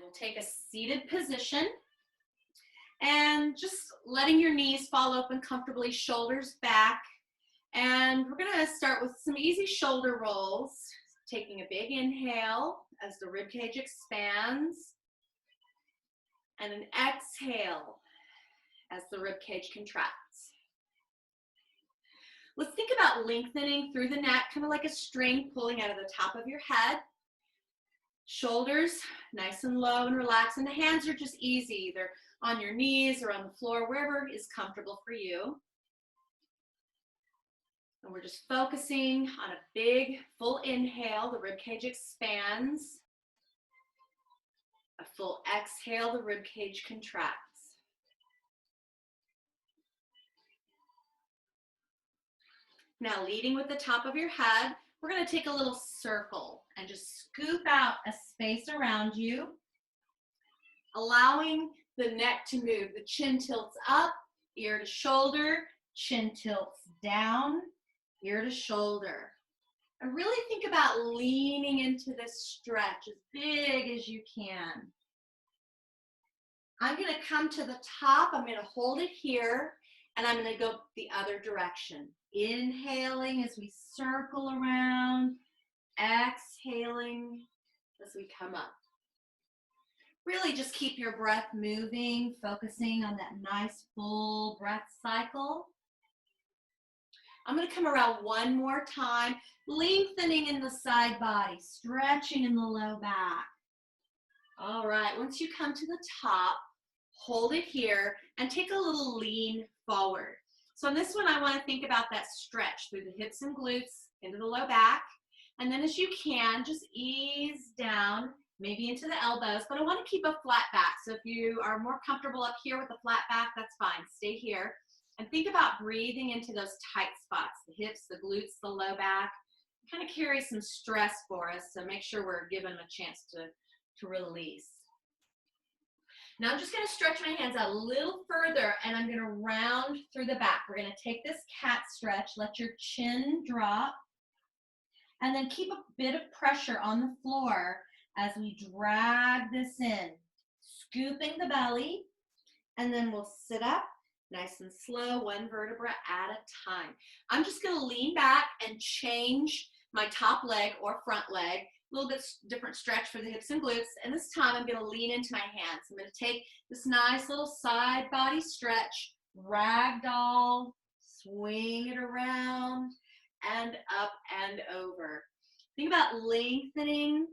we'll take a seated position and just letting your knees fall open comfortably, shoulders back. And we're gonna start with some easy shoulder rolls, taking a big inhale as the rib cage expands, and an exhale as the rib cage contracts. Let's think about lengthening through the neck, kind of like a string pulling out of the top of your head. Shoulders nice and low and relaxed, and the hands are just easy, either on your knees or on the floor, wherever is comfortable for you. And we're just focusing on a big, full inhale, the rib cage expands. A full exhale, the rib cage contracts. Now, leading with the top of your head, we're going to take a little circle and just scoop out a space around you, allowing the neck to move. The chin tilts up, ear to shoulder, chin tilts down, ear to shoulder. And really think about leaning into this stretch as big as you can. I'm going to come to the top. I'm going to hold it here, and I'm going to go the other direction. Inhaling as we circle around, exhaling as we come up. Really just keep your breath moving, focusing on that nice full breath cycle. I'm going to come around one more time, lengthening in the side body, stretching in the low back. All right, once you come to the top, hold it here and take a little lean forward. So on this one, I want to think about that stretch through the hips and glutes into the low back. And then as you can, just ease down, maybe into the elbows, but I want to keep a flat back. So if you are more comfortable up here with a flat back, that's fine. Stay here. And think about breathing into those tight spots, the hips, the glutes, the low back. Kind of carry some stress for us, so make sure we're given a chance to release. Now I'm just going to stretch my hands out a little further, and I'm going to round through the back. We're going to take this cat stretch, let your chin drop, and then keep a bit of pressure on the floor as we drag this in, scooping the belly, and then we'll sit up nice and slow, one vertebra at a time. I'm just going to lean back and change my top leg or front leg. A little bit different stretch for the hips and glutes, and this time I'm going to lean into my hands. I'm going to take this nice little side body stretch, ragdoll, swing it around and up and over. Think about lengthening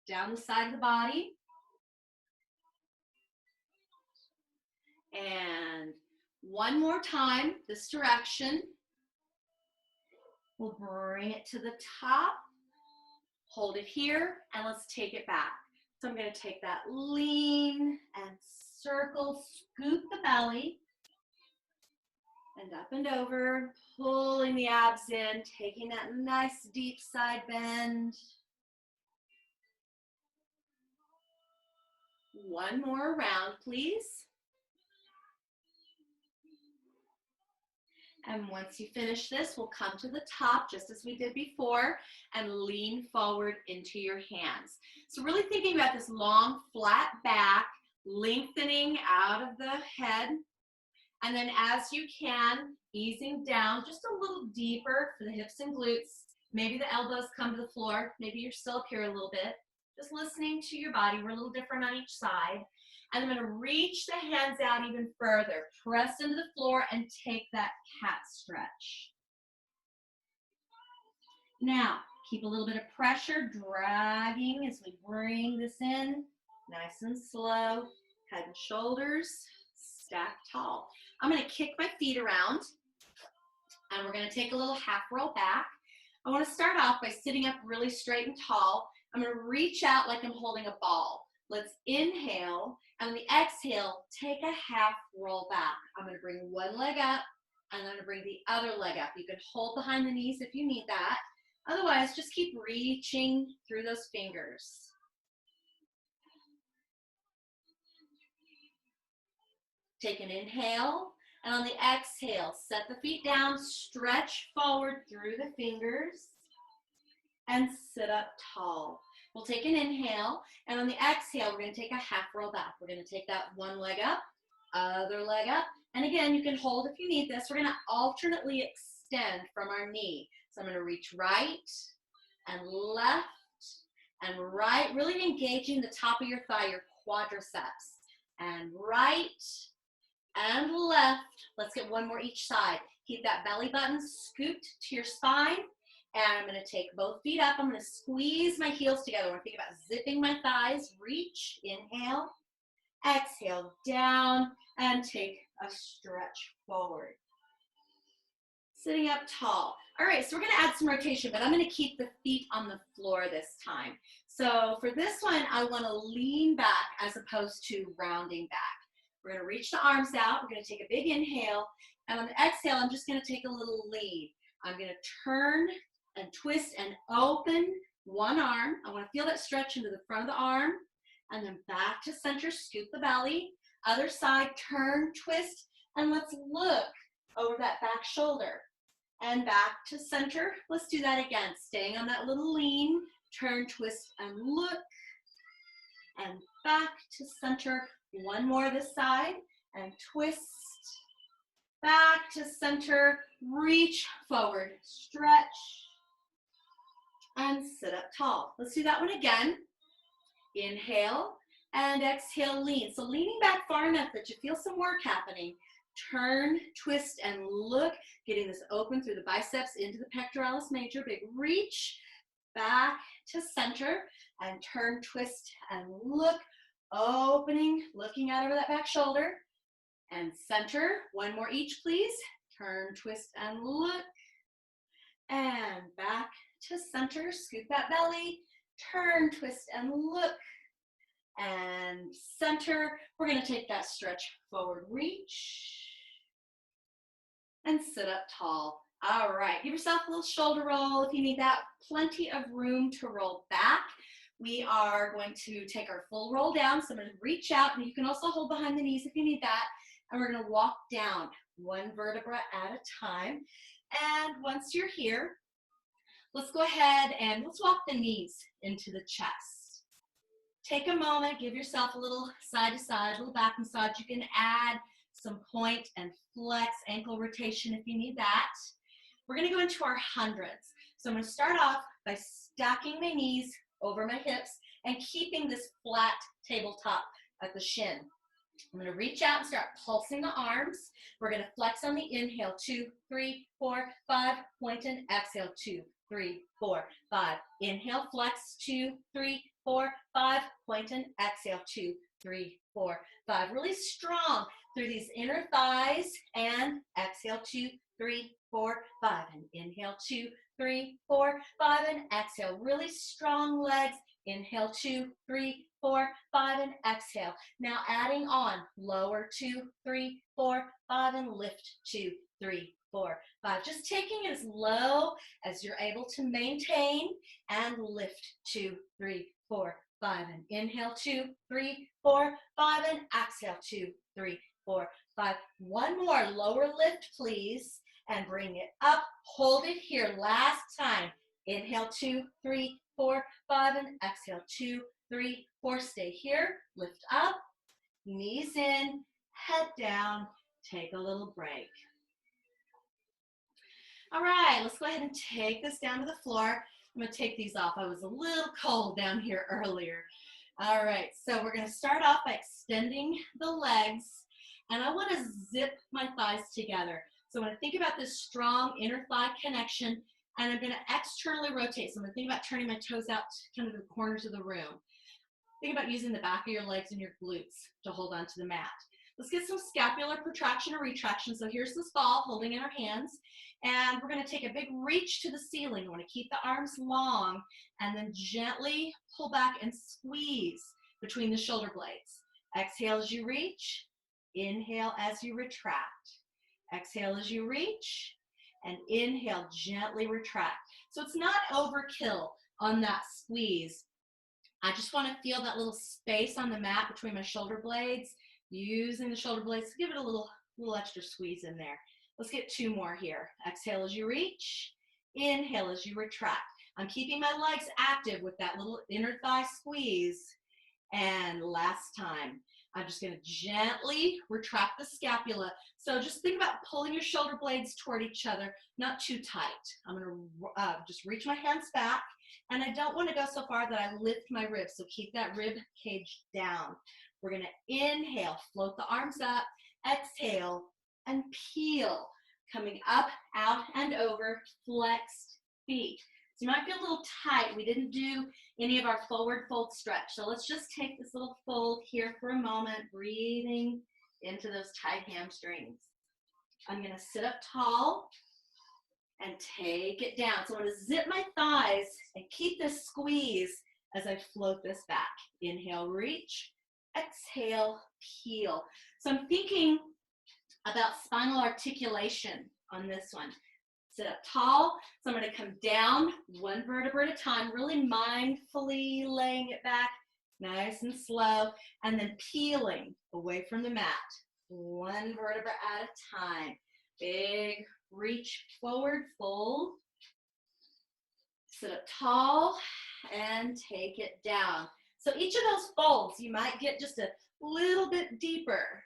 down the side of the body. And one more time, this direction. We'll bring it to the top. Hold it here, and let's take it back. So I'm going to take that lean and circle, scoop the belly, and up and over, pulling the abs in, taking that nice deep side bend. One more round, please. And once you finish this, we'll come to the top, just as we did before, and lean forward into your hands. So really thinking about this long, flat back, lengthening out of the head, and then as you can, easing down just a little deeper for the hips and glutes. Maybe the elbows come to the floor. Maybe you're still up here a little bit. Just listening to your body. We're a little different on each side. And I'm going to reach the hands out even further. Press into the floor and take that cat stretch. Now, keep a little bit of pressure, dragging as we bring this in. Nice and slow. Head and shoulders stacked tall. I'm going to kick my feet around, and we're going to take a little half roll back. I want to start off by sitting up really straight and tall. I'm going to reach out like I'm holding a ball. Let's inhale, and on the exhale, take a half roll back. I'm going to bring one leg up, and I'm going to bring the other leg up. You can hold behind the knees if you need that. Otherwise, just keep reaching through those fingers. Take an inhale, and on the exhale, set the feet down, stretch forward through the fingers. and sit up tall. We'll take an inhale, and on the exhale, we're going to take a half roll back. We're going to take that one leg up, other leg up, and again, you can hold if you need this. We're going to alternately extend from our knee. So I'm going to reach right and left and right, really engaging the top of your thigh, your quadriceps. And right and left. Let's get one more each side. Keep that belly button scooped to your spine. And I'm going to take both feet up. I'm going to squeeze my heels together. We're thinking about zipping my thighs. Reach, inhale, exhale, down, and take a stretch forward. Sitting up tall. All right, so we're going to add some rotation, but I'm going to keep the feet on the floor this time. So for this one, I want to lean back as opposed to rounding back. We're going to reach the arms out. We're going to take a big inhale. And on the exhale, I'm just going to take a little lean. I'm going to turn and twist and open one arm. I want to feel that stretch into the front of the arm. And then back to center, scoop the belly. Other side, turn, twist, and let's look over that back shoulder. And back to center. Let's do that again. Staying on that little lean. Turn, twist, and look. And back to center. One more this side. And twist. Back to center. Reach forward. Stretch. And sit up tall. Let's do that one again. Inhale and exhale, lean. So leaning back far enough that you feel some work happening. Turn, twist, and look. Getting this open through the biceps into the pectoralis major. Big reach. Back to center. And turn, twist, and look. Opening, looking out over that back shoulder. And center. One more each, please. Turn, twist, and look. And back to center. Scoop that belly. Turn, twist, and look. And center. We're going to take that stretch forward, reach, and sit up tall. All right, give yourself a little shoulder roll if you need that. Plenty of room to roll back. We are going to take our full roll down. So I'm going to reach out, and you can also hold behind the knees if you need that. And we're going to walk down one vertebra at a time. And once you're here, let's go ahead and let's walk the knees into the chest. Take a moment, give yourself a little side to side, a little back massage. You can add some point and flex ankle rotation if you need that. We're going to go into our hundreds. So I'm going to start off by stacking my knees over my hips and keeping this flat tabletop at the shin. I'm going to reach out and start pulsing the arms. We're going to flex on the inhale, 2, 3, 4, 5, point and exhale, 2, 3, 4, 5. Inhale, flex, 2, 3, 4, 5, point and exhale, 2, 3, 4, 5. Really strong through these inner thighs and exhale, 2, 3, 4, 5. And inhale, 2, 3, 4, 5 and exhale. Really strong legs. Inhale, 2, 3, 4, 5 and exhale. Now adding on lower 2, 3, 4, 5 and lift 2, 3, 4, 5. Just taking it as low as you're able to maintain and lift 2, 3, 4, 5 and inhale 2, 3, 4, 5 and exhale 2, 3, 4, 5. One more lower lift please and bring it up. Hold it here. Last time. Inhale 2, 3, 4, 5 and exhale 2, 3, 4. Stay here. Lift up. Knees in. Head down. Take a little break. All right, let's go ahead and take this down to the floor. I'm going to take these off. I was a little cold down here earlier. All right, so we're going to start off by extending the legs, and I want to zip my thighs together. So I want to think about this strong inner thigh connection, and I'm going to externally rotate. So I'm going to think about turning my toes out to kind of the corners of the room. Think about using the back of your legs and your glutes to hold onto the mat. Let's get some scapular protraction or retraction. So here's this ball holding in our hands. And we're going to take a big reach to the ceiling. We want to keep the arms long and then gently pull back and squeeze between the shoulder blades. Exhale as you reach. Inhale as you retract. Exhale as you reach. And inhale, gently retract. So it's not overkill on that squeeze. I just want to feel that little space on the mat between my shoulder blades. Using the shoulder blades to give it a little extra squeeze in there. Let's get 2 more here. Exhale as you reach. Inhale as you retract. I'm keeping my legs active with that little inner thigh squeeze. And last time, I'm just going to gently retract the scapula. So just think about pulling your shoulder blades toward each other, not too tight. I'm going to just reach my hands back, and I don't want to go so far that I lift my ribs, so keep that rib cage down. We're going to inhale, float the arms up, exhale, and peel. Coming up, out, and over, flexed feet. So you might feel a little tight. We didn't do any of our forward fold stretch. So let's just take this little fold here for a moment, breathing into those tight hamstrings. I'm going to sit up tall and take it down. So I'm going to zip my thighs and keep this squeeze as I float this back. Inhale, reach. Exhale, peel. So I'm thinking about spinal articulation on this one. Sit up tall, so I'm going to come down one vertebra at a time, really mindfully laying it back, nice and slow, and then peeling away from the mat, one vertebra at a time. Big reach forward, fold, sit up tall, and take it down. So each of those folds, you might get just a little bit deeper.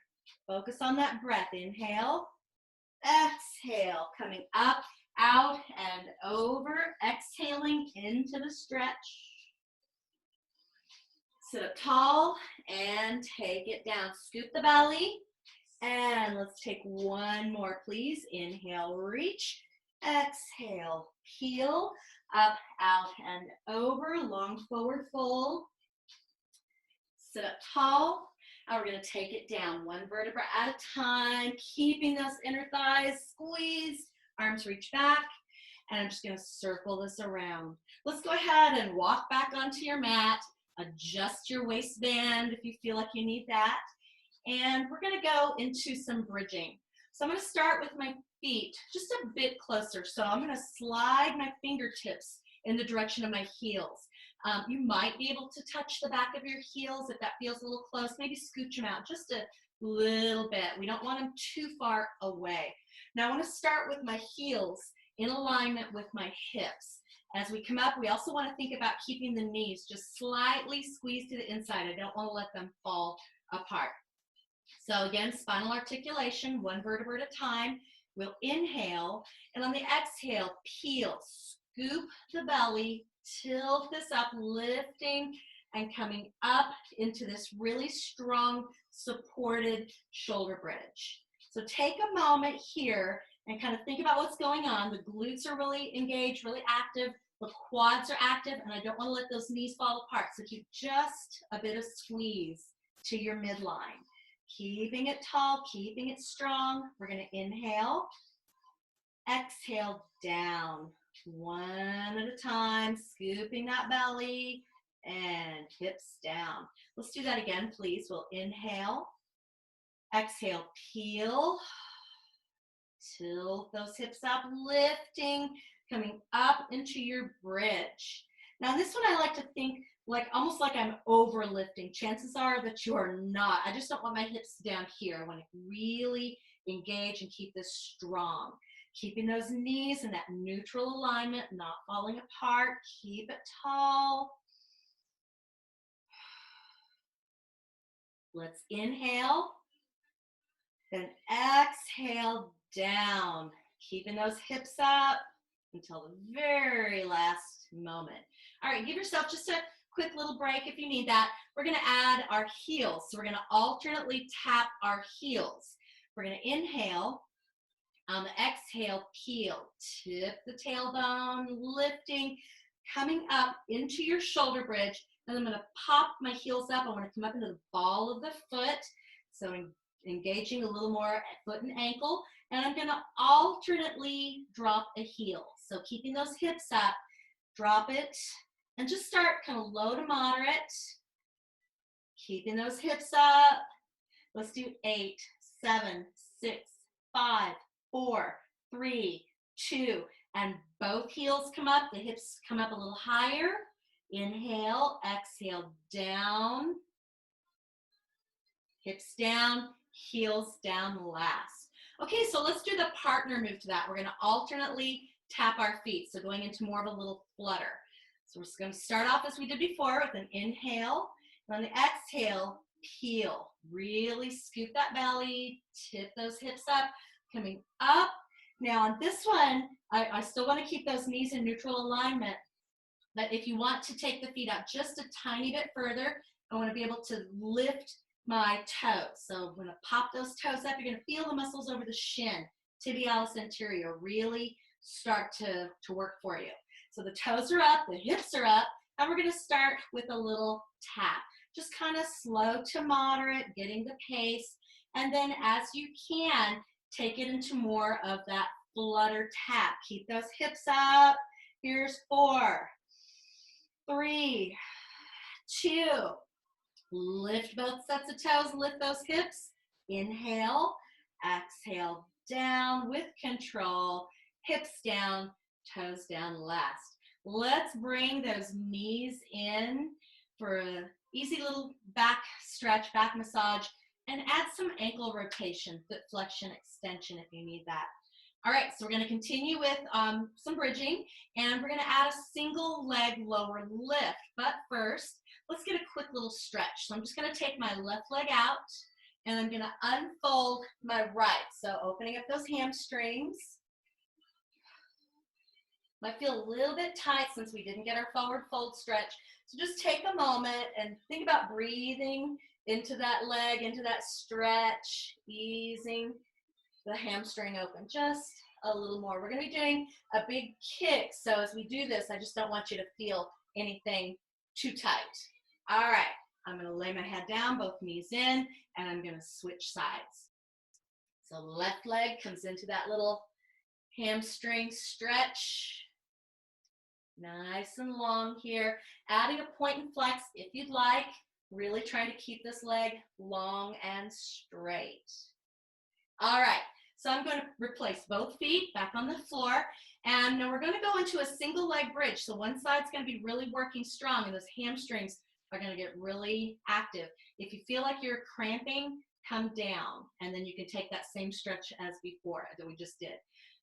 Focus on that breath. Inhale, exhale, coming up, out, and over. Exhaling into the stretch. Sit up tall and take it down. Scoop the belly. And let's take one more, please. Inhale, reach. Exhale, peel. Up, out, and over. Long forward fold. Sit up tall. Now we're going to take it down one vertebra at a time, keeping those inner thighs squeezed, arms reach back, and I'm just going to circle this around. Let's go ahead and walk back onto your mat, adjust your waistband if you feel like you need that, and we're going to go into some bridging. So I'm going to start with my feet just a bit closer. So I'm going to slide my fingertips in the direction of my heels. You might be able to touch the back of your heels if that feels a little close. Maybe scooch them out just a little bit. We don't want them too far away. Now I want to start with my heels in alignment with my hips. As we come up, we also want to think about keeping the knees just slightly squeezed to the inside. I don't want to let them fall apart. So again, spinal articulation, one vertebra at a time. We'll inhale, and on the exhale, peel, scoop the belly, tilt this up, lifting and coming up into this really strong, supported shoulder bridge. So take a moment here and kind of think about what's going on. The glutes are really engaged, really active. The quads are active, and I don't want to let those knees fall apart. So keep just a bit of squeeze to your midline. Keeping it tall, keeping it strong. We're going to inhale, exhale, down. One at a time, scooping that belly and hips down. Let's do that again, please. We'll inhale, exhale, peel, tilt those hips up, lifting, coming up into your bridge. Now this one I like to think like almost like I'm overlifting. Chances are that you are not. I just don't want my hips down here. I want to really engage and keep this strong. Keeping those knees in that neutral alignment, not falling apart. Keep it tall. Let's inhale. Then exhale down. Keeping those hips up until the very last moment. All right, give yourself just a quick little break if you need that. We're going to add our heels. So we're going to alternately tap our heels. We're going to inhale. On the exhale, peel, tip the tailbone, lifting, coming up into your shoulder bridge. And I'm going to pop my heels up. I want to come up into the ball of the foot. So engaging a little more at foot and ankle. And I'm going to alternately drop a heel. So keeping those hips up, drop it, and just start kind of low to moderate. Keeping those hips up. Let's do 8, 7, 6, 5, 4, 3, 2, and both heels come up. The hips come up a little higher. Inhale, exhale, down. Hips down, heels down last. Okay, so let's do the partner move to that. We're going to alternately tap our feet. So going into more of a little flutter. So we're just going to start off as we did before with an inhale. And on the exhale, peel. Really scoop that belly, tip those hips up, coming up. Now on this one, I still want to keep those knees in neutral alignment. But if you want to take the feet out just a tiny bit further, I want to be able to lift my toes. So I'm going to pop those toes up. You're going to feel the muscles over the shin, tibialis anterior, really start to work for you. So the toes are up, the hips are up, and we're going to start with a little tap. Just kind of slow to moderate, getting the pace. And then as you can, take it into more of that flutter tap. Keep those hips up. Here's 4, 3, 2. Lift both sets of toes, lift those hips. Inhale, exhale, down with control. Hips down, toes down last. Let's bring those knees in for an easy little back stretch, back massage, and add some ankle rotation, foot flexion, extension if you need that. All right, so we're going to continue with some bridging, and we're going to add a single leg lower lift. But first, let's get a quick little stretch. So I'm just going to take my left leg out, and I'm going to unfold my right. So opening up those hamstrings. Might feel a little bit tight since we didn't get our forward fold stretch. So just take a moment and think about breathing into that leg, into that stretch, easing the hamstring open just a little more. We're going to be doing a big kick. So as we do this, I just don't want you to feel anything too tight. All right, I'm going to lay my head down, both knees in, and I'm going to switch sides. So left leg comes into that little hamstring stretch. Nice and long here. Adding a point and flex if you'd like. Really trying to keep this leg long and straight. All right, so I'm going to replace both feet back on the floor. And now we're going to go into a single leg bridge. So one side's going to be really working strong, and those hamstrings are going to get really active. If you feel like you're cramping, come down, and then you can take that same stretch as before that we just did.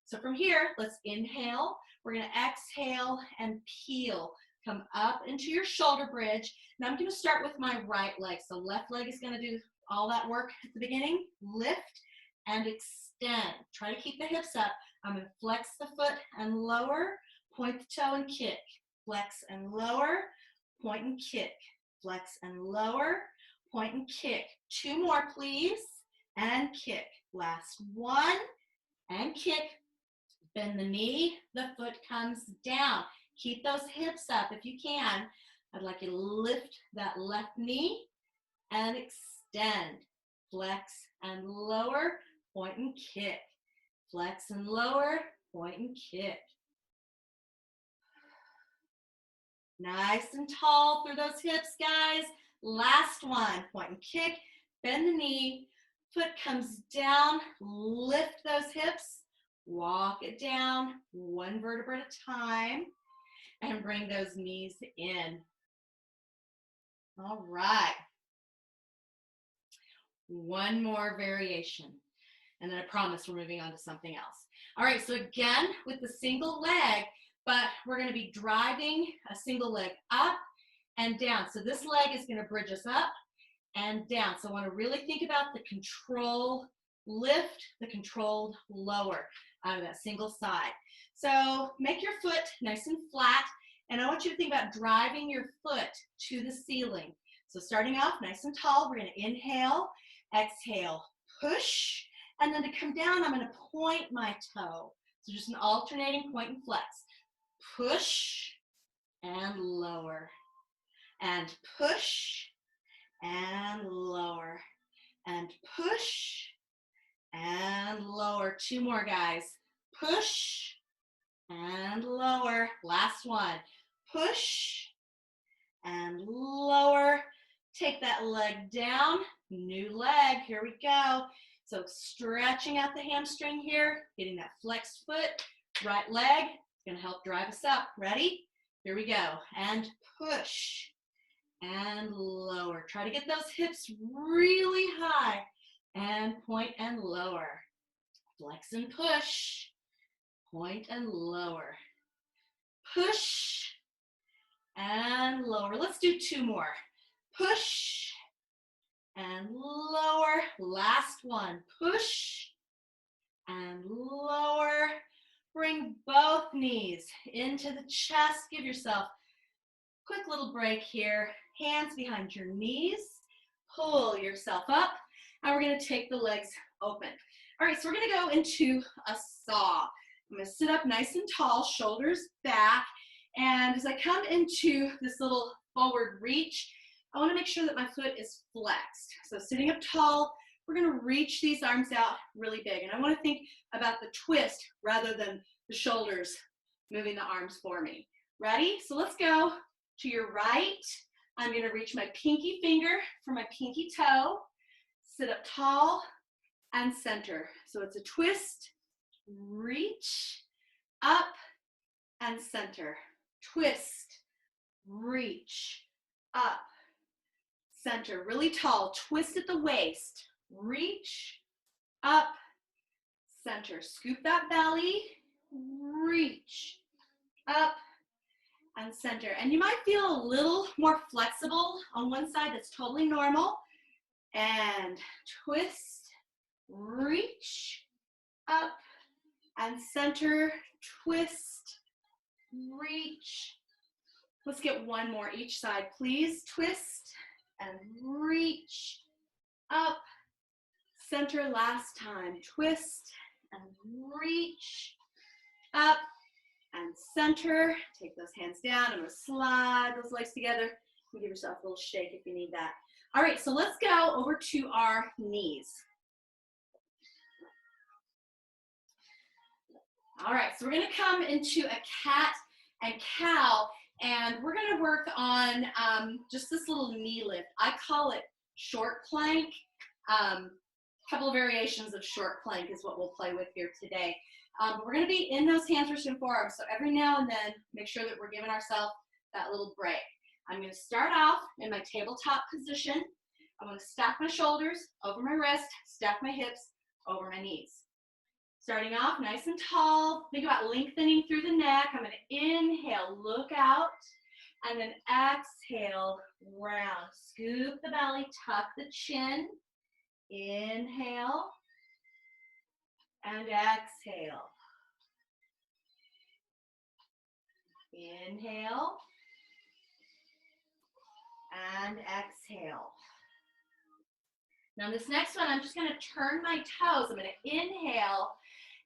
So from here, let's inhale. We're going to exhale and peel. Come up into your shoulder bridge. Now I'm going to start with my right leg. So left leg is going to do all that work at the beginning. Lift and extend. Try to keep the hips up. I'm going to flex the foot and lower, point the toe and kick. Flex and lower, point and kick. Flex and lower, point and kick. 2 more, please. And kick. Last one. And kick. Bend the knee, the foot comes down. Keep those hips up if you can. I'd like you to lift that left knee and extend. Flex and lower, point and kick. Flex and lower, point and kick. Nice and tall through those hips, guys. Last one, point and kick. Bend the knee, foot comes down. Lift those hips. Walk it down 1 vertebra at a time and bring those knees in. All right. One more variation, and then I promise we're moving on to something else. All right, so again, with the single leg, but we're going to be driving a single leg up and down. So this leg is going to bridge us up and down. So I want to really think about the control lift, the controlled lower out of that single side. So make your foot nice and flat, and I want you to think about driving your foot to the ceiling. So starting off nice and tall, we're going to inhale, exhale, push, and then to come down, I'm going to point my toe. So just an alternating point and flex. Push and lower, and push and lower, and push and lower. 2 more, guys. Push and lower. Last one. Push and lower. Take that leg down. New leg. Here we go. So stretching out the hamstring here, getting that flexed foot. Right leg. It's going to help drive us up. Ready? Here we go. And push and lower. Try to get those hips really high. And point and lower. Flex and push. point and lower. Push and lower. Let's do 2 more. Push and lower. Last one. Push and lower. Bring both knees into the chest. Give yourself a quick little break here. Hands behind your knees. Pull yourself up. And we're going to take the legs open. All right, so we're going to go into a saw. I'm going to sit up nice and tall, shoulders back. And as I come into this little forward reach, I want to make sure that my foot is flexed. So sitting up tall, we're going to reach these arms out really big. And I want to think about the twist rather than the shoulders moving the arms for me. Ready? So let's go to your right. I'm going to reach my pinky finger for my pinky toe. Sit up tall and center. So it's a twist, reach, up, and center. Twist, reach, up, center. Really tall. Twist at the waist. Reach, up, center. Scoop that belly. Reach, up, and center. And you might feel a little more flexible on one side. That's totally normal. And twist, reach, up, and center. Twist, reach. Let's get one more each side, please. Twist and reach, up, center. Last time. Twist and reach, up, and center. Take those hands down. I'm going to slide those legs together. And give yourself a little shake if you need that. All right, so let's go over to our knees. All right, so we're going to come into a cat and cow, and we're going to work on just this little knee lift. I call it short plank. A couple of variations of short plank is what we'll play with here today. We're going to be in those hands, wrists, and forearms, so every now and then, make sure that we're giving ourselves that little break. I'm going to start off in my tabletop position. I'm going to stack my shoulders over my wrist, stack my hips over my knees. Starting off nice and tall. Think about lengthening through the neck. I'm going to inhale, look out, and then exhale, round. Scoop the belly, tuck the chin. Inhale and exhale. Inhale and exhale. Now this next one, I'm just going to turn my toes. I'm going to inhale,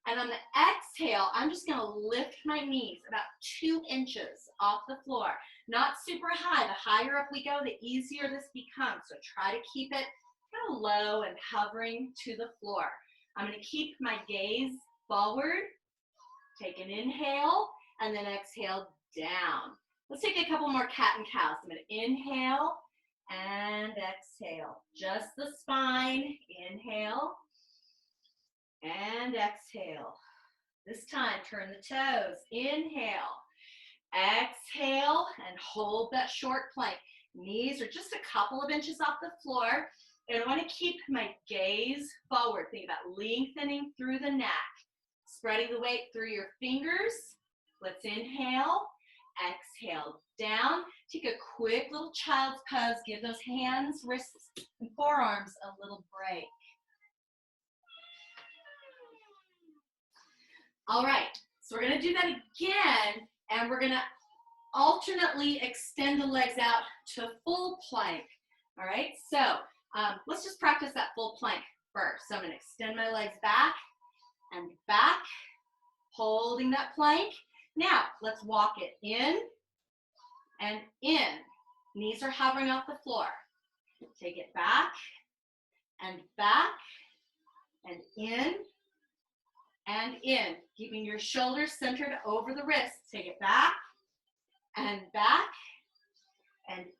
and on the exhale, I'm just going to lift my knees about 2 inches off the floor. Not super high. The higher up we go, the easier this becomes. So try to keep it kind of low and hovering to the floor. I'm going to keep my gaze forward. Take an inhale, and then exhale down. Let's take a couple more cat and cows. I'm going to inhale and exhale. Just the spine. Inhale and exhale. This time, turn the toes. Inhale, exhale, and hold that short plank. Knees are just a couple of inches off the floor. And I want to keep my gaze forward. Think about lengthening through the neck. Spreading the weight through your fingers. Let's inhale. Exhale down. Take a quick little child's pose. Give those hands, wrists, and forearms a little break. All right, so we're going to do that again, and we're going to alternately extend the legs out to full plank. All right, so let's just practice that full plank first. So I'm going to extend my legs back and back, holding that plank. Now, let's walk it in and in. Knees are hovering off the floor. Take it back and in and in. Keeping your shoulders centered over the wrists. Take it back and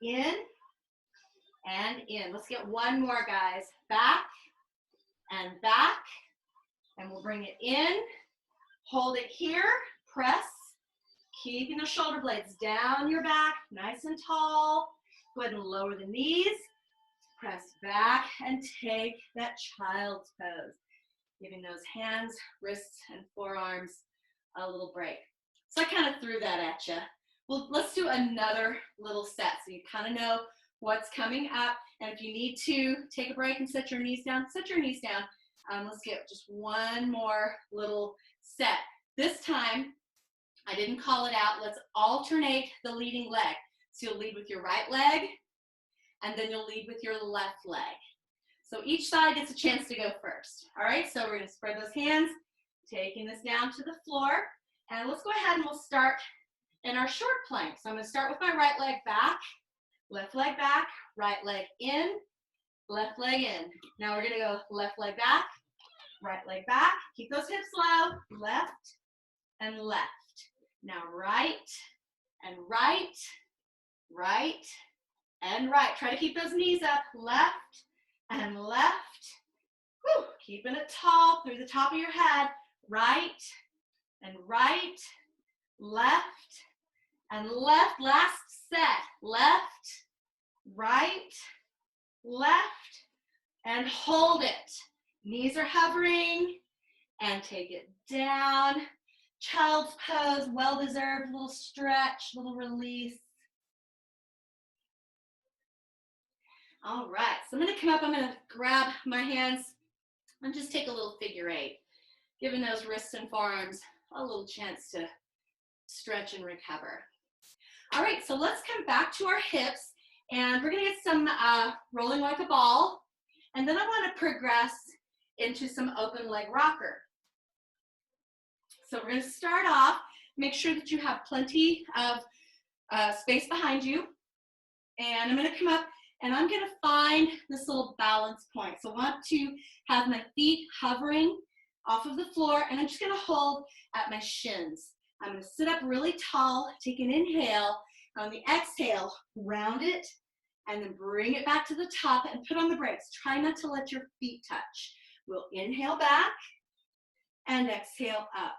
in and in. Let's get one more, guys. Back, and we'll bring it in. Hold it here, press. Keeping the shoulder blades down your back, nice and tall. Go ahead and lower the knees. Press back and take that child's pose. Giving those hands, wrists, and forearms a little break. So I kind of threw that at you. Well, let's do another little set so you kind of know what's coming up. And if you need to take a break and set your knees down, set your knees down. Let's get just one more little set. This time, I didn't call it out. Let's alternate the leading leg. So you'll lead with your right leg, and then you'll lead with your left leg. So each side gets a chance to go first. All right, so we're gonna spread those hands, taking this down to the floor. And let's go ahead and we'll start in our short plank. So I'm gonna start with my right leg back, left leg back, right leg in, left leg in. Now we're gonna go left leg back, right leg back. Keep those hips low, left and left. Now right and right, right and right. Try to keep those knees up, left and left. Whew. Keeping it tall through the top of your head. Right and right, left and left. Last set. Left, right, left, and hold it. Knees are hovering, and take it down. Child's pose, well-deserved, little stretch, little release. All right, so I'm gonna come up, I'm gonna grab my hands and just take a little figure eight, giving those wrists and forearms a little chance to stretch and recover. All right, so let's come back to our hips, and we're gonna get some rolling like a ball, and then I wanna progress into some open leg rocker. So we're gonna start off, make sure that you have plenty of space behind you, and I'm gonna come up and I'm gonna find this little balance point. So I want to have my feet hovering off of the floor, and I'm just gonna hold at my shins. I'm gonna sit up really tall, take an inhale. On the exhale, round it, and then bring it back to the top and put on the brakes. Try not to let your feet touch. We'll inhale back and exhale up.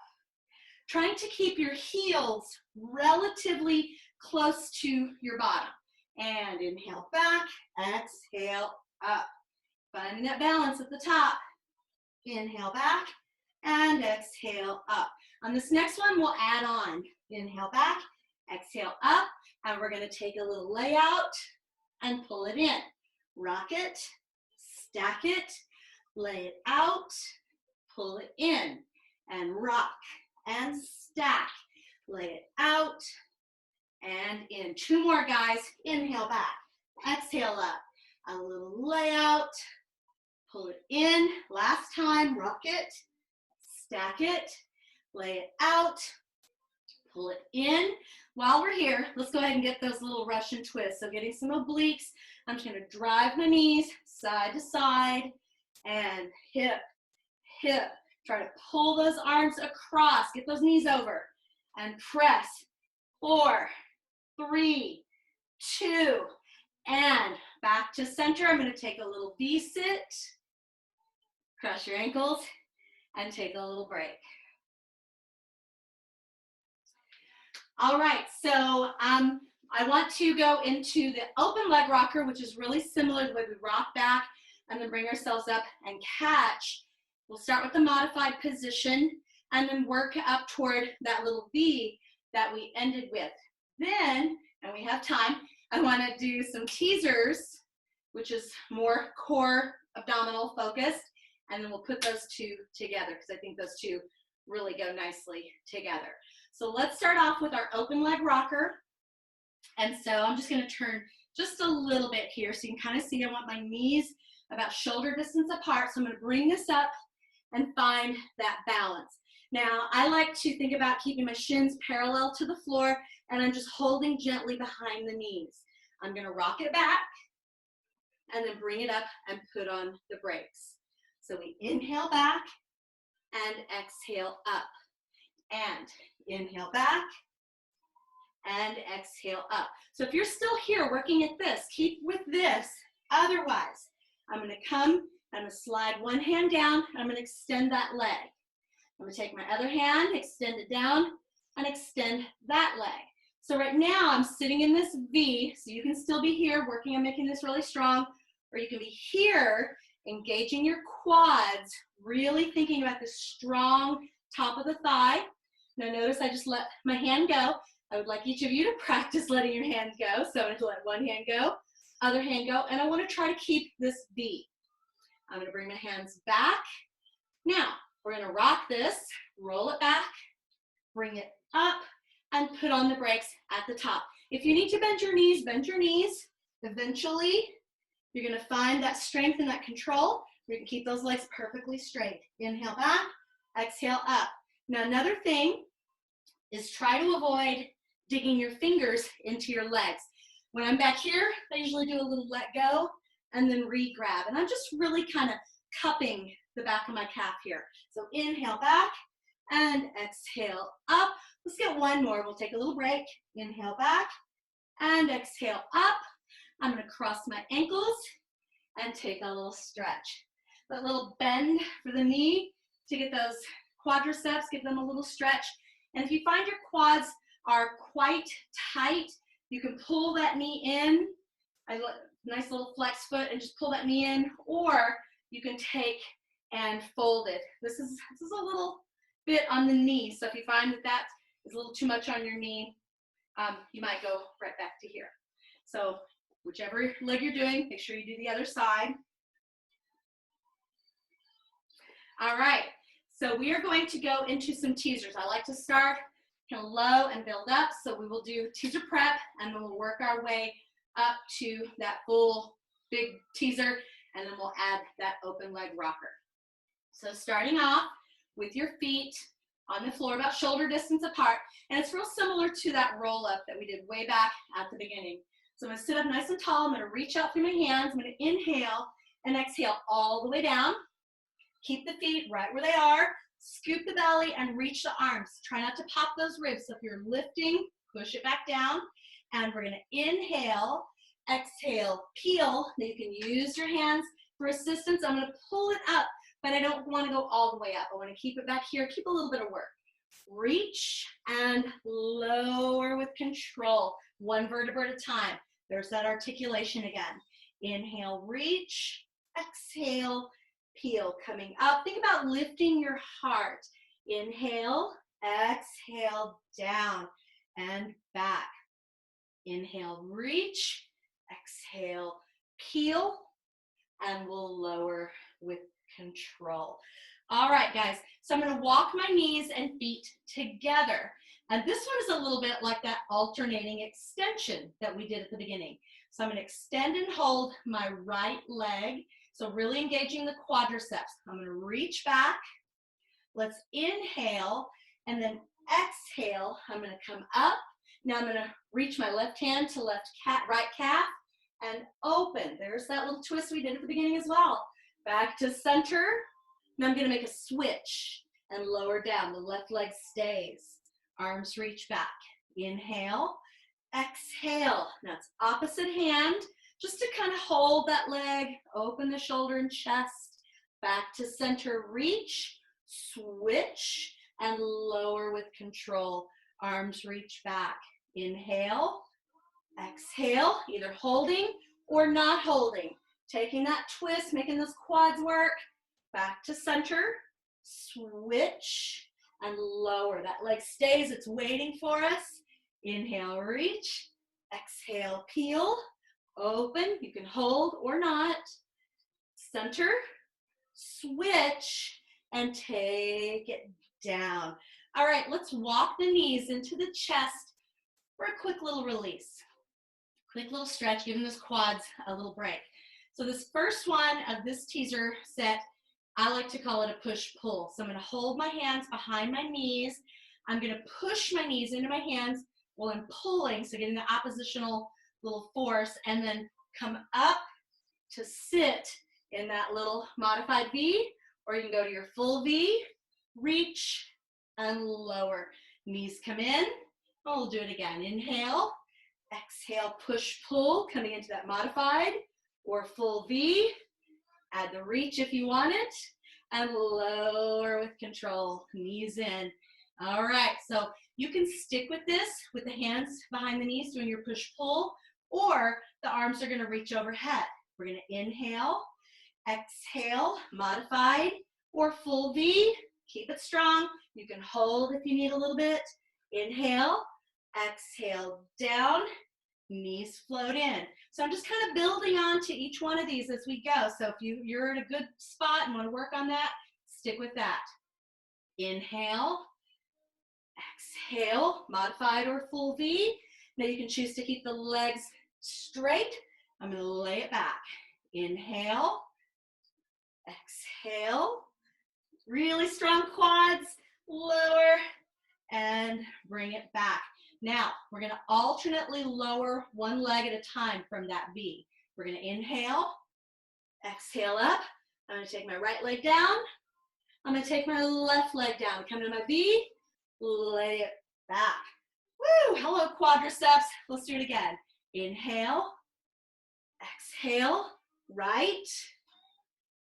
Trying to keep your heels relatively close to your bottom. And inhale back, exhale up. Finding that balance at the top. Inhale back and exhale up. On this next one, we'll add on. Inhale back, exhale up, and we're gonna take a little layout and pull it in. Rock it, stack it, lay it out, pull it in, and rock and stack. Lay it out and in. Two more, guys. Inhale back, exhale up. A little layout, pull it in. Last time, rock it, stack it, lay it out, pull it in. While we're here, let's go ahead and get those little Russian twists. So getting some obliques. I'm just gonna drive my knees side to side and hip, hip. Try to pull those arms across. Get those knees over and press. 4, 3, 2, and back to center. I'm gonna take a little V-sit, cross your ankles, and take a little break. All right, so I want to go into the open leg rocker, which is really similar to the way we rock back and then bring ourselves up and catch. We'll start with the modified position and then work up toward that little V that we ended with. Then, and we have time, I want to do some teasers, which is more core abdominal focused, and then we'll put those two together because I think those two really go nicely together. So let's start off with our open leg rocker. And so I'm just going to turn just a little bit here so you can kind of see I want my knees about shoulder distance apart. So I'm going to bring this up and find that balance. Now, I like to think about keeping my shins parallel to the floor, and I'm just holding gently behind the knees. I'm going to rock it back and then bring it up and put on the brakes. So we inhale back and exhale up. And inhale back and exhale up. So if you're still here working at this, keep with this. Otherwise, I'm going to come, I'm going to slide one hand down, and I'm going to extend that leg. I'm going to take my other hand, extend it down, and extend that leg. So right now, I'm sitting in this V, so you can still be here working on making this really strong, or you can be here, engaging your quads, really thinking about the strong top of the thigh. Now notice I just let my hand go. I would like each of you to practice letting your hand go. So I'm going to let one hand go, other hand go, and I want to try to keep this V. I'm going to bring my hands back. Now, we're going to rock this, roll it back, bring it up, and put on the brakes at the top. If you need to bend your knees, bend your knees. Eventually, you're going to find that strength and that control. You can keep those legs perfectly straight. Inhale back, exhale up. Now, another thing is try to avoid digging your fingers into your legs. When I'm back here, I usually do a little let go and then re-grab. And I'm just really kind of cupping the back of my calf here. So inhale back and exhale up. Let's get one more. We'll take a little break. Inhale back and exhale up. I'm going to cross my ankles and take a little stretch. That little bend for the knee to get those quadriceps, give them a little stretch. And if you find your quads are quite tight, you can pull that knee in, a nice little flex foot, and just pull that knee in, or you can take and fold it. This is a little bit on the knee, so if you find that that is a little too much on your knee, you might go right back to here. So whichever leg you're doing, make sure you do the other side. All right, so we are going to go into some teasers. I like to start kind of low and build up, so we will do teaser prep, and then we'll work our way up to that full big teaser, and then we'll add that open leg rocker. So starting off with your feet on the floor about shoulder distance apart, and it's real similar to that roll up that we did way back at the beginning. So I'm going to sit up nice and tall. I'm going to reach out through my hands. I'm going to inhale and exhale all the way down. Keep the feet right where they are. Scoop the belly and reach the arms. Try not to pop those ribs. So if you're lifting, push it back down. And we're going to inhale, exhale, peel. Now you can use your hands for assistance. I'm going to pull it up, but I don't want to go all the way up. I want to keep it back here. Keep a little bit of work. Reach and lower with control. One vertebra at a time. There's that articulation again. Inhale, reach, exhale, peel. Coming up, think about lifting your heart. Inhale, exhale, down and back. Inhale, reach, exhale, peel, and we'll lower with control. All right, guys, so I'm going to walk my knees and feet together. And this one is a little bit like that alternating extension that we did at the beginning. So I'm going to extend and hold my right leg. So really engaging the quadriceps. I'm going to reach back. Let's inhale and then exhale. I'm going to come up. Now I'm going to reach my left hand to right calf and open. There's that little twist we did at the beginning as well. Back to center. Now I'm going to make a switch and lower down. The left leg stays. Arms reach back. Inhale, exhale. Now it's opposite hand, just to kind of hold that leg, open the shoulder and chest. Back to center, reach, switch, and lower with control. Arms reach back. Inhale, exhale, either holding or not holding. Taking that twist, making those quads work. Back to center, switch, and lower. That leg stays, it's waiting for us. Inhale, reach, exhale, peel, open. You can hold or not. Center, switch, and take it down. All right, let's walk the knees into the chest for a quick little release. Quick little stretch, giving those quads a little break. So this first one of this teaser set, I like to call it a push-pull. So I'm going to hold my hands behind my knees. I'm going to push my knees into my hands while I'm pulling, so getting the oppositional little force, and then come up to sit in that little modified V, or you can go to your full V, reach, and lower. Knees come in. Oh, we'll do it again. Inhale, exhale, push, pull, coming into that modified or full V. Add the reach if you want it, and lower with control, knees in. All right, so you can stick with this with the hands behind the knees doing your push-pull, or the arms are going to reach overhead. We're going to inhale, exhale, modified or full V, Keep it strong. You can hold if you need a little bit. Inhale, exhale, down, knees float in. So I'm just kind of building on to each one of these as we go. So if you're in a good spot and want to work on that, stick with that. Inhale, exhale, modified or full V. Now you can choose to keep the legs straight. I'm going to lay it back. Inhale, exhale, really strong quads, lower, and bring it back. Now, we're going to alternately lower one leg at a time from that V. We're going to inhale, exhale up. I'm going to take my right leg down. I'm going to take my left leg down. Come to my V, lay it back. Woo! Hello, quadriceps. Let's do it again. Inhale, exhale, right,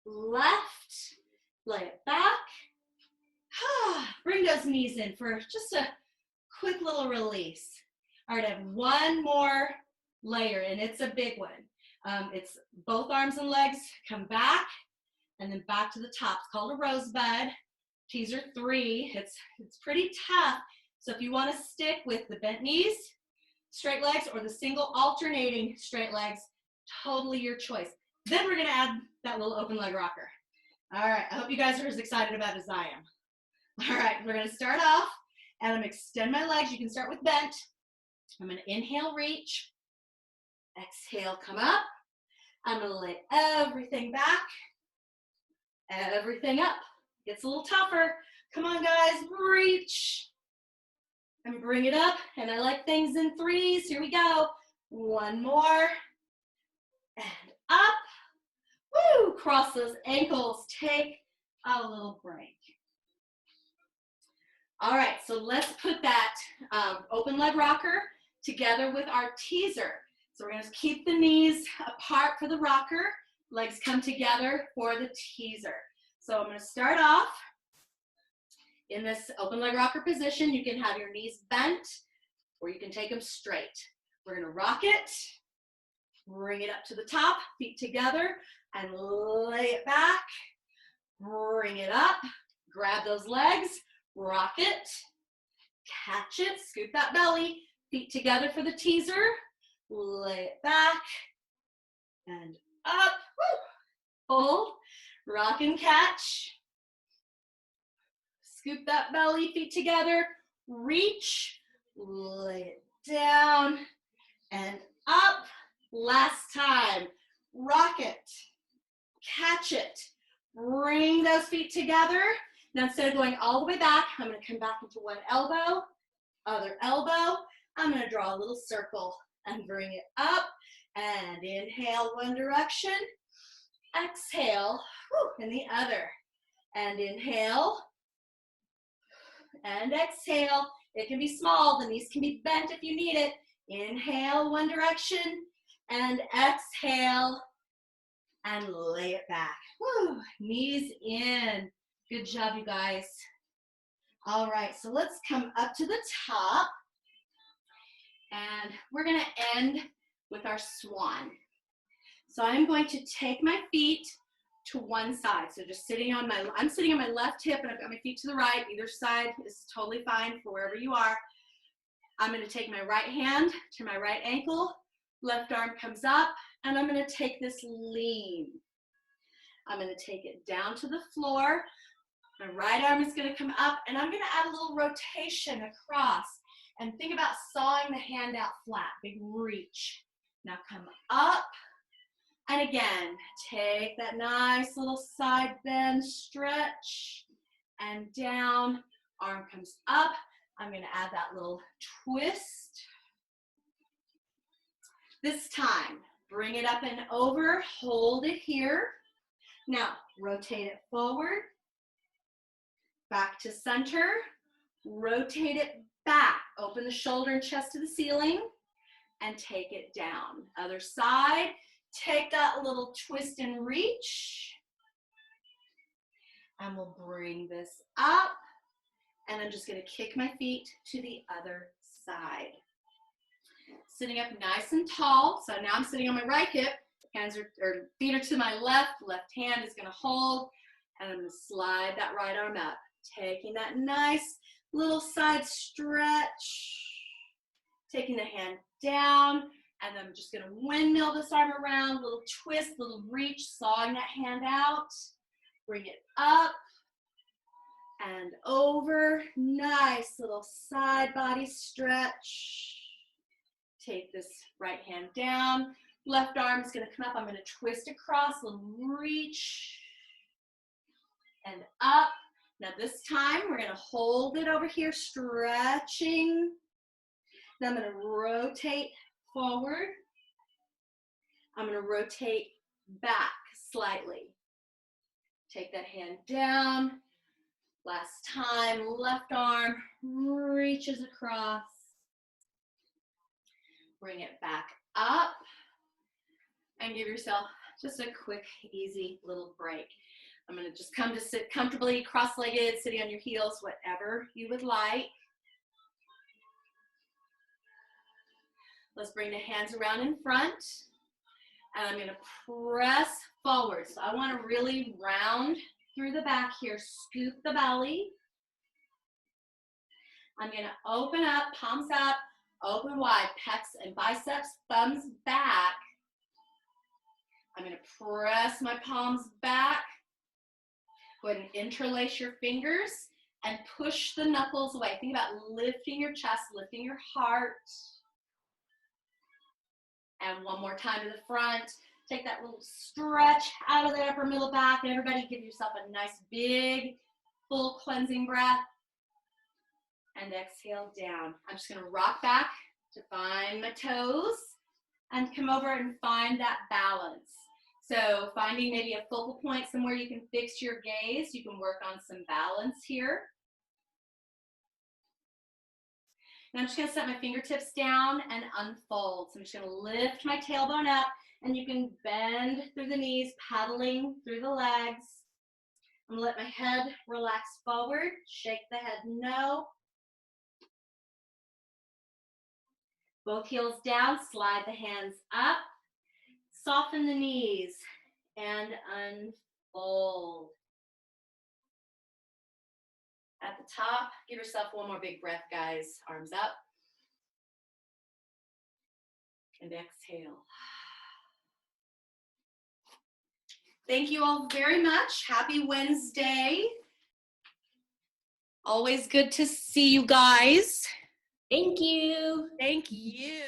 left, lay it back. Bring those knees in for just a quick little release. All right, I have one more layer, and it's a big one. It's both arms and legs come back, and then back to the top. It's called a rosebud. Teaser 3. It's pretty tough. So if you want to stick with the bent knees, straight legs, or the single alternating straight legs, totally your choice. Then we're going to add that little open leg rocker. All right, I hope you guys are as excited about it as I am. All right, we're going to start off, and I'm going to extend my legs. You can start with bent. I'm going to inhale, reach. Exhale, come up. I'm going to lay everything back, everything up. Gets a little tougher. Come on, guys, reach. And bring it up, and I like things in threes. Here we go. One more, and up. Woo, cross those ankles. Take a little break. All right, so let's put that open leg rocker together with our teaser. So we're going to keep the knees apart for the rocker. Legs come together for the teaser. So I'm going to start off in this open leg rocker position. You can have your knees bent, or you can take them straight. We're going to rock it, bring it up to the top, feet together, and lay it back. Bring it up, grab those legs, rock it, catch it, scoop that belly, feet together for the teaser, lay it back, and up, woo, hold, rock and catch, scoop that belly, feet together, reach, lay it down, and up, last time, rock it, catch it, bring those feet together. Now instead of going all the way back, I'm going to come back into one elbow, other elbow. I'm going to draw a little circle and bring it up, and inhale one direction, exhale in the other, and inhale and exhale. It can be small, the knees can be bent if you need it. Inhale one direction, and exhale, and lay it back. Woo, knees in. Good job, you guys. All right, so let's come up to the top, and we're going to end with our swan. So I'm going to take my feet to one side. So just I'm sitting on my left hip, and I've got my feet to the right. Either side is totally fine for wherever you are. I'm going to take my right hand to my right ankle, left arm comes up, and I'm going to take this lean. I'm going to take it down to the floor. My right arm is going to come up, and I'm going to add a little rotation across. And think about sawing the hand out flat, big reach. Now come up, and again, take that nice little side bend, stretch, and down. Arm comes up. I'm going to add that little twist. This time, bring it up and over, hold it here. Now, rotate it forward, back to center, rotate it back, open the shoulder and chest to the ceiling, and take it down. Other side, take that little twist and reach, and we'll bring this up, and I'm just going to kick my feet to the other side. Sitting up nice and tall, so now I'm sitting on my right hip, feet are to my left hand is going to hold, and I'm going to slide that right arm up. Taking that nice little side stretch. Taking the hand down, and I'm just gonna windmill this arm around, little twist, little reach, sawing that hand out. Bring it up and over. Nice little side body stretch. Take this right hand down. Left arm is gonna come up. I'm gonna twist across, little reach, and up. Now this time, we're gonna hold it over here, stretching. Then I'm going to rotate forward. I'm going to rotate back slightly. Take that hand down. Last time, left arm reaches across. Bring it back up. And give yourself just a quick, easy little break. I'm going to just come to sit comfortably, cross-legged, sitting on your heels, whatever you would like. Let's bring the hands around in front, and I'm gonna press forward. So I wanna really round through the back here, scoop the belly. I'm gonna open up, palms up, open wide, pecs and biceps, thumbs back. I'm gonna press my palms back. Go ahead and interlace your fingers and push the knuckles away. Think about lifting your chest, lifting your heart. And one more time to the front. Take that little stretch out of the upper middle back. And everybody give yourself a nice big, full cleansing breath. And exhale down. I'm just gonna rock back to find my toes and come over and find that balance. So finding maybe a focal point somewhere you can fix your gaze. You can work on some balance here. And I'm just gonna set my fingertips down and unfold. So I'm just gonna lift my tailbone up, and you can bend through the knees, paddling through the legs. I'm gonna let my head relax forward, shake the head no. Both heels down, slide the hands up, soften the knees, and unfold. At the top, give yourself one more big breath, guys. Arms up. And exhale. Thank you all very much. Happy Wednesday. Always good to see you guys. Thank you. Thank you.